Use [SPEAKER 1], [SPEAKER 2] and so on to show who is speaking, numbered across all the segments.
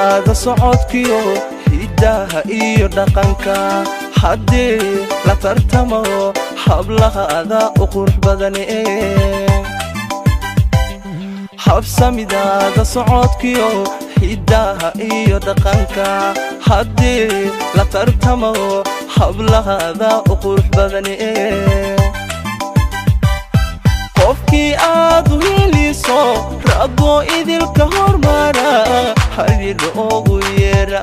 [SPEAKER 1] samidaada socodkiyo hidaha iyo dhaqanka haddii la tartamo hablahaada u qurux badan habsamidaada socodkiyo hidaha iyo dhaqanka haddii la tartamo hablahaada u qurux badan qofkii aad u heliso rabo idilka hormara halida ugu yeera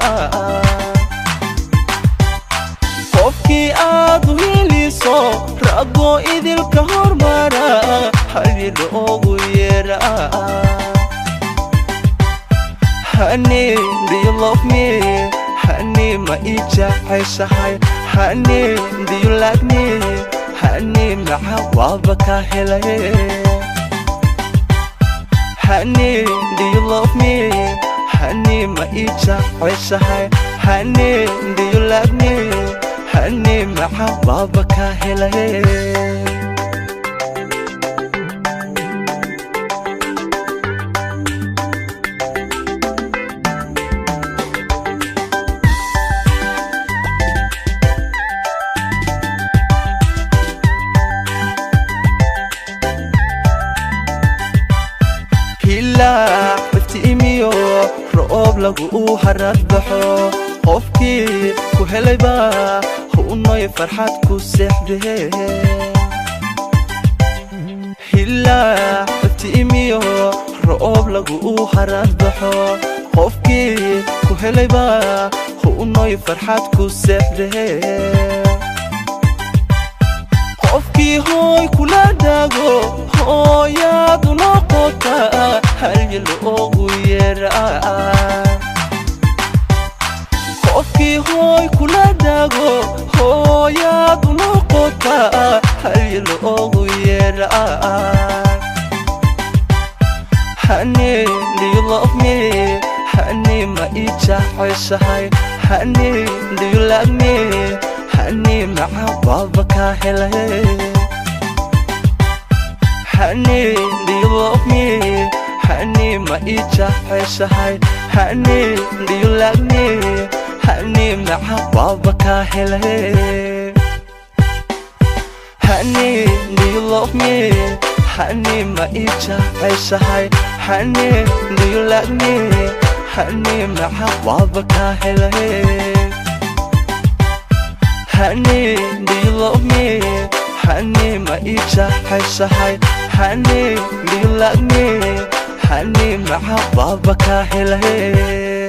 [SPEAKER 1] qofkii aad u heliso rabo idilka hormara halida ugu yeera Honey, do you love me? Honey, ma ijeceshahay Honey, do you like me? Honey, maxa waaba ka helay Honey, do you love me? Honey, ma ijeceshahay Honey, do you like me? Honey, maxa waaba ka helay افتئميو رؤوب لقو حرات بحو قفكي كو هليبا هو نوي فرحات كو سحده هلا افتئميو رؤوب لقو حرات بحو قفكي كو هليبا هو نوي فرحات كو سحده qofkii hooy kula dago hooyadu noqota halil ugu yeera qofkii hooy kula dago hooyadu noqota halil ugu yeera Honey, do you love me? Honey, ma ijeceshahay Honey, do you like me? Honey, maxa waaba ka helay Honey, do you love me? Honey, ma ijeceshahay Honey, do you like me? Honey, maxa waaba ka helay Honey, do you love me? Honey, ma ijeceshahay Honey, do you like me? Honey, maxa waaba ka helay Honey, do you love me? Honey, ma ijeceshahay Honey, do you like me? Honey, maxa waaba ka helay